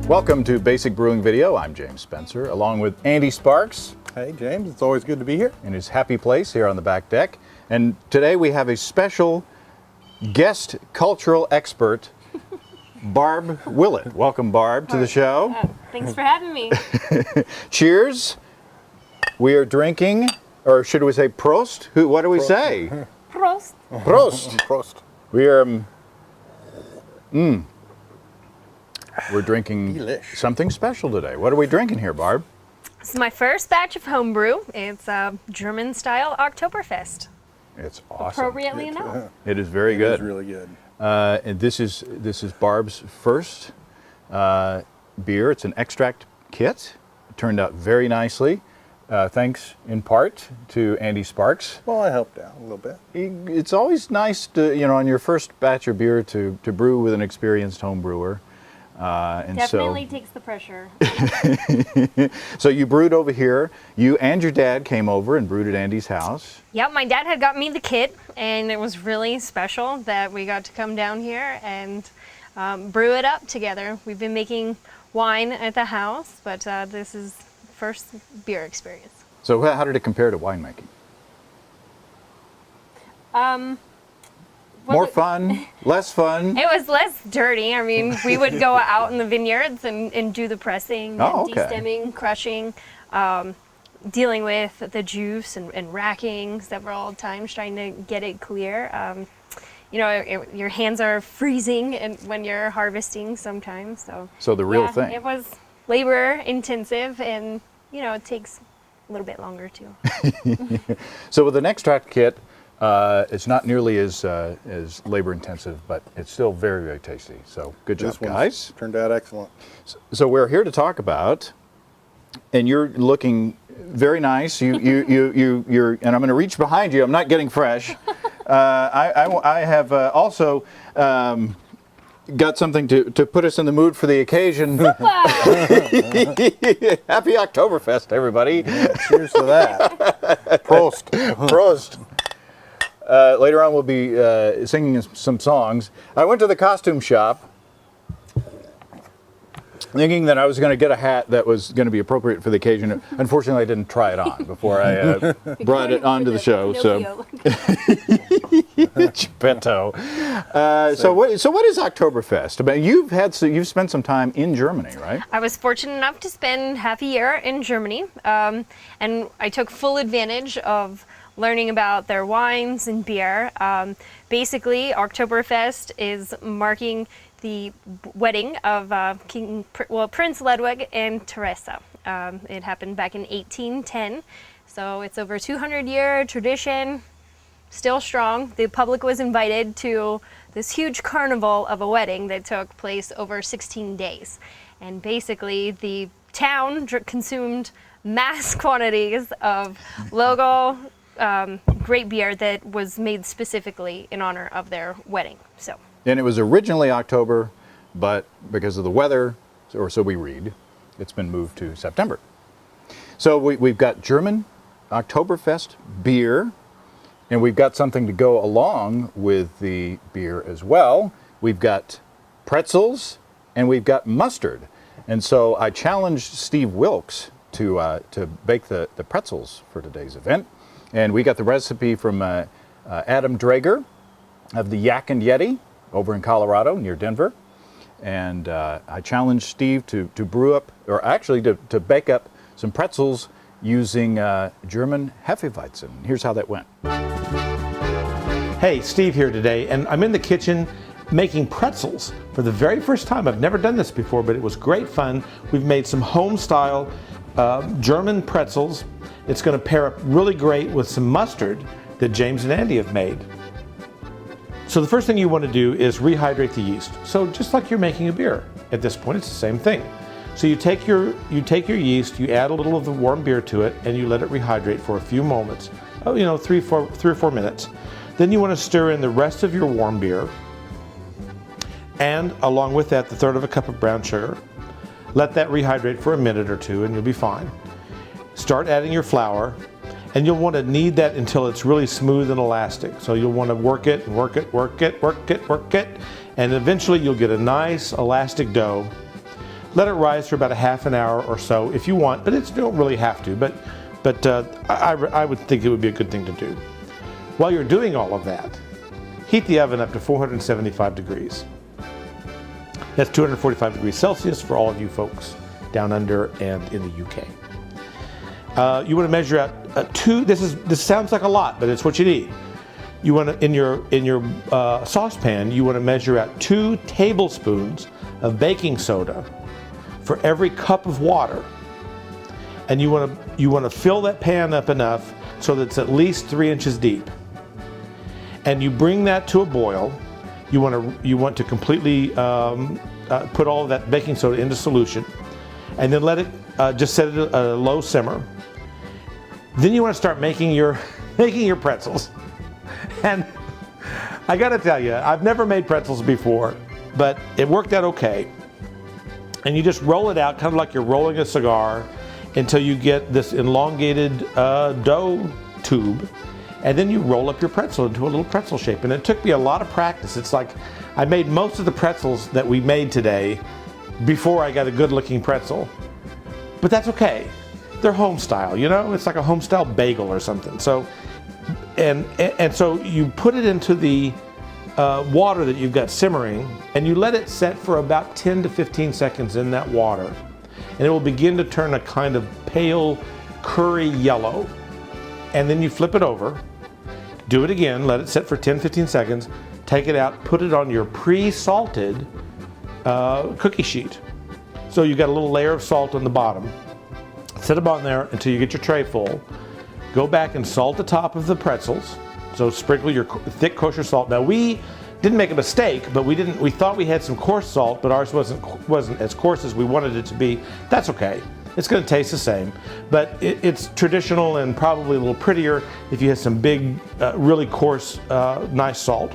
Welcome to Basic Brewing Video. I'm James Spencer, along with Andy Sparks. Hey James, it's always good to be here. In his happy place here on the back deck. And today we have a special guest cultural expert, Barb Willett. Welcome, Barb, to the show. Thanks for having me. Cheers. We are drinking, or should we say Prost? What do we say? Prost. Prost. Prost. We are, we're drinking Delish. something special today. What are we drinking here, Barb? This is my first batch of homebrew. It's a German-style Oktoberfest. It's awesome. Appropriately enough. It is very good. It's really good. And this is Barb's first beer. It's an extract kit. It turned out very nicely, thanks in part to Andy Sparks. Well, I helped out a little bit. It's always nice to, on your first batch of beer to brew with an experienced home brewer. And Definitely takes the pressure. So you brewed over here. You and your dad came over and brewed at Andy's house. Yep, my dad had got me the kit, and it was really special that we got to come down here and brew it up together. We've been making wine at the house, but this is first beer experience. So how did it compare to winemaking? More fun, less fun? It was less dirty. I mean, we would go out in the vineyards and do the pressing, and de-stemming, crushing, dealing with the juice and racking several times, trying to get it clear. Your hands are freezing and when you're harvesting sometimes. So the real thing. It was labor intensive, and it takes a little bit longer too. So with an extract kit, it's not nearly as labor intensive, but it's still very, very tasty. So good job, guys. Turned out excellent. So we're here to talk about, and you're looking very nice. You're, and I'm going to reach behind you. I'm not getting fresh. I have also got something to put us in the mood for the occasion. Happy Oktoberfest, everybody. Cheers to that. Prost. Prost. Later on, we'll be singing some songs. I went to the costume shop thinking that I was going to get a hat that was going to be appropriate for the occasion. Unfortunately, I didn't try it on before I brought it onto the show. So, Geppetto. So what is Oktoberfest? I mean, you've spent some time in Germany, right? I was fortunate enough to spend half a year in Germany, and I took full advantage of learning about their wines and beer. Basically, Oktoberfest is marking the wedding of Prince Ludwig and Teresa. It happened back in 1810, so it's over 200-year tradition, still strong. The public was invited to this huge carnival of a wedding that took place over 16 days. And basically, the town consumed mass quantities of local great beer that was made specifically in honor of their wedding. And it was originally October, but because of the weather, or so we read, it's been moved to September. So we've got German Oktoberfest beer, and we've got something to go along with the beer as well. We've got pretzels, and we've got mustard. And so I challenged Steve Wilkes to bake the pretzels for today's event. And we got the recipe from Adam Drager of the Yak and Yeti over in Colorado near Denver. And I challenged Steve to brew up, or actually to bake up some pretzels using German Hefeweizen. Here's how that went. Hey, Steve here today, and I'm in the kitchen making pretzels for the very first time. I've never done this before, but it was great fun. We've made some home-style German pretzels. It's going to pair up really great with some mustard that James and Andy have made. So the first thing you want to do is rehydrate the yeast. So just like you're making a beer, at this point it's the same thing. So you take your yeast, you add a little of the warm beer to it, and you let it rehydrate for a few moments. 3 or 4 minutes. Then you want to stir in the rest of your warm beer, and along with that, the 1/3 cup of brown sugar. Let that rehydrate for a minute or two, and you'll be fine. Start adding your flour, and you'll want to knead that until it's really smooth and elastic. So you'll want to work it, and eventually you'll get a nice elastic dough. Let it rise for about a half an hour or so if you want, but you don't really have to. But I would think it would be a good thing to do. While you're doing all of that, heat the oven up to 475 degrees. That's 245 degrees Celsius for all of you folks down under and in the UK. You want to measure out two. This sounds like a lot, but it's what you need. You want to, in your saucepan, you want to measure out 2 tablespoons of baking soda for every cup of water, and you want to fill that pan up enough so that it's at least 3 inches deep. And you bring that to a boil. You want to completely put all of that baking soda into solution, and then let it just set it at a low simmer. Then you want to start making your pretzels. And I got to tell you, I've never made pretzels before, but it worked out okay. And you just roll it out, kind of like you're rolling a cigar, until you get this elongated dough tube. And then you roll up your pretzel into a little pretzel shape. And it took me a lot of practice. It's like I made most of the pretzels that we made today before I got a good looking pretzel. But that's okay. They're home style, you know? It's like a home style bagel or something. So, and so you put it into the water that you've got simmering, and you let it set for about 10 to 15 seconds in that water. And it will begin to turn a kind of pale curry yellow. And then you flip it over. Do it again, let it sit for 10-15 seconds, take it out, put it on your pre-salted cookie sheet. So you've got a little layer of salt on the bottom. Set them on there until you get your tray full. Go back and salt the top of the pretzels. So sprinkle your thick kosher salt. Now we didn't make a mistake, but we thought we had some coarse salt, but ours wasn't as coarse as we wanted it to be. That's okay. It's going to taste the same, but it's traditional and probably a little prettier if you have some big, really coarse, nice salt.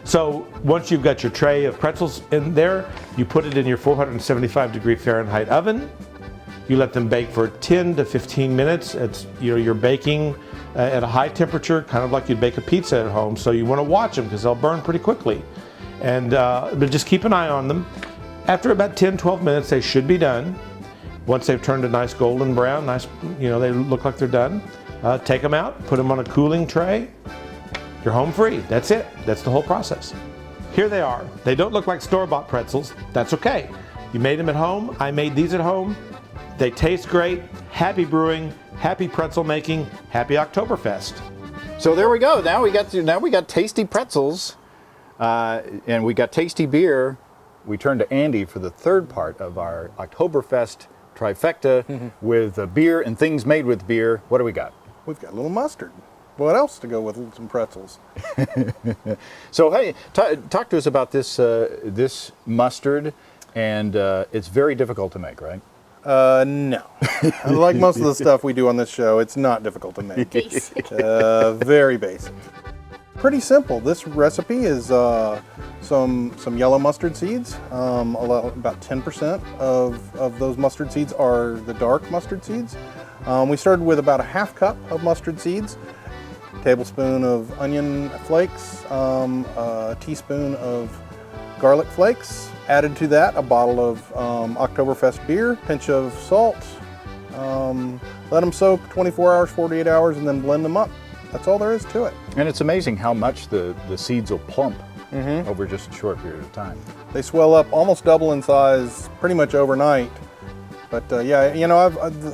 So once you've got your tray of pretzels in there, you put it in your 475 degree Fahrenheit oven. You let them bake for 10 to 15 minutes. You're baking at a high temperature, kind of like you'd bake a pizza at home. So you want to watch them because they'll burn pretty quickly. But just keep an eye on them. After about 10-12 minutes, they should be done. Once they've turned a nice golden brown, they look like they're done. Take them out, put them on a cooling tray. You're home free. That's it. That's the whole process. Here they are. They don't look like store-bought pretzels. That's okay. You made them at home. I made these at home. They taste great. Happy brewing, happy pretzel making, happy Oktoberfest. So there we go. Now we got tasty pretzels, and we got tasty beer. We turn to Andy for the third part of our Oktoberfest trifecta with beer and things made with beer. What do we got? We've got a little mustard. What else to go with some pretzels? So hey, talk to us about this mustard, and it's very difficult to make, right? No. Like most of the stuff we do on this show, it's not difficult to make. Basic. Very basic. Pretty simple. This recipe is some yellow mustard seeds. About 10% of those mustard seeds are the dark mustard seeds. We started with about a half cup of mustard seeds, a tablespoon of onion flakes, a teaspoon of garlic flakes. Added to that a bottle of Oktoberfest beer, pinch of salt. Let them soak 24 hours, 48 hours, and then blend them up. That's all there is to it. And it's amazing how much the seeds will plump over just a short period of time. They swell up almost double in size pretty much overnight. But yeah,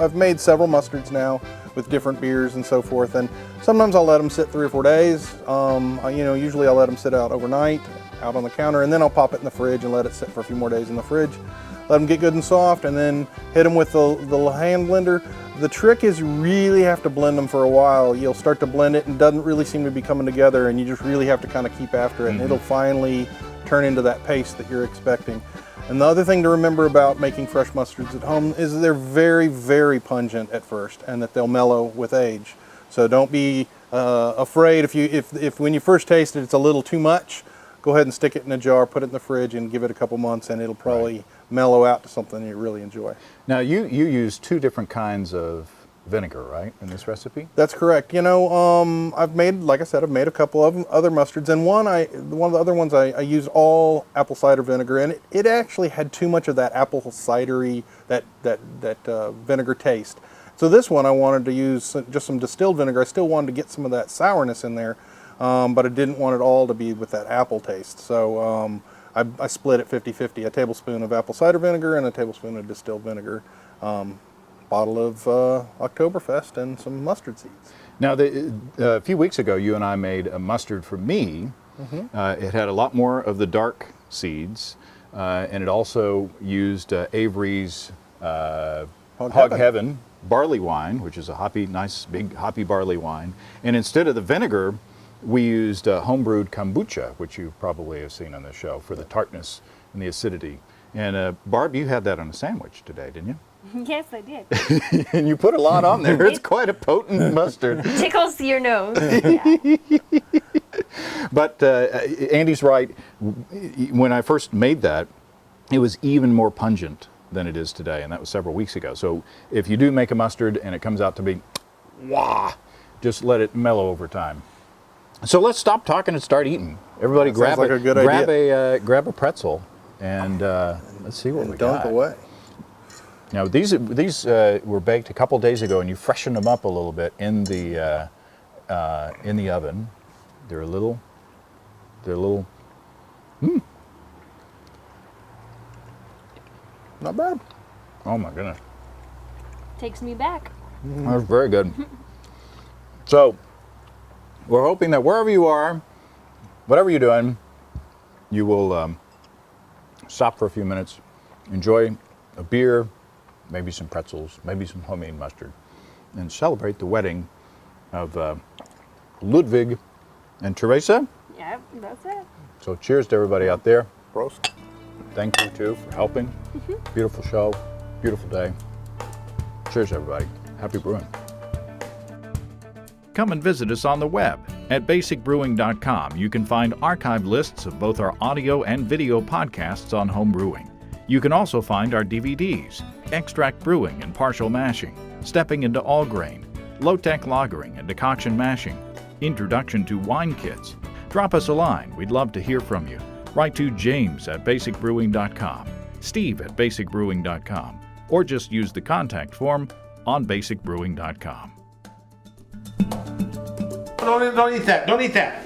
I've made several mustards now with different beers and so forth, and sometimes I'll let them sit 3 or 4 days. Usually I'll let them sit out overnight, out on the counter, and then I'll pop it in the fridge and let it sit for a few more days in the fridge. Let them get good and soft, and then hit them with the hand blender. The trick is you really have to blend them for a while. You'll start to blend it and it doesn't really seem to be coming together, and you just really have to kind of keep after it, and it'll finally turn into that paste that you're expecting. And the other thing to remember about making fresh mustards at home is they're very, very pungent at first, and that they'll mellow with age. So don't be afraid if when you first taste it, it's a little too much. Go ahead and stick it in a jar, put it in the fridge, and give it a couple months, and it'll probably mellow out to something you really enjoy. Now you use 2 different kinds of vinegar, right, in this recipe? That's correct. You know, I've made, like I said, I've made a couple of other mustards, and one of the other ones I used all apple cider vinegar, and it actually had too much of that apple cidery, that vinegar taste. So this one I wanted to use just some distilled vinegar. I still wanted to get some of that sourness in there, but I didn't want it all to be with that apple taste. So I split it 50-50, a tablespoon of apple cider vinegar and a tablespoon of distilled vinegar, bottle of Oktoberfest, and some mustard seeds. Now, a few weeks ago, you and I made a mustard for me. It had a lot more of the dark seeds, and it also used Avery's Hog Heaven barley wine, which is a nice big hoppy barley wine. And instead of the vinegar, we used home-brewed kombucha, which you probably have seen on the show, for the tartness and the acidity. And Barb, you had that on a sandwich today, didn't you? Yes, I did. And you put a lot on there. It's quite a potent mustard. Tickles your nose. Yeah. But Andy's right. When I first made that, it was even more pungent than it is today, and that was several weeks ago. So if you do make a mustard and it comes out to be wah, just let it mellow over time. So let's stop talking and start eating. Everybody grab like a good idea. Grab a pretzel, and let's see what we got. Dunk away. Now these were baked a couple days ago, and you freshened them up a little bit in the oven. They're a little. Not bad. Oh my goodness, Takes me back. that's very good. So we're hoping that wherever you are, whatever you're doing, you will stop for a few minutes, enjoy a beer, maybe some pretzels, maybe some homemade mustard, and celebrate the wedding of Ludwig and Teresa. Yep, that's it. So cheers to everybody out there. Prost. Thank you too for helping. Beautiful show, beautiful day. Cheers everybody. Happy brewing. Come and visit us on the web at basicbrewing.com. You can find archived lists of both our audio and video podcasts on home brewing. You can also find our DVDs, Extract Brewing and Partial Mashing, Stepping into All Grain, Low-Tech Lagering and Decoction Mashing, Introduction to Wine Kits. Drop us a line. We'd love to hear from you. Write to James at basicbrewing.com, Steve at basicbrewing.com, or just use the contact form on basicbrewing.com. Don't eat that. Don't eat that.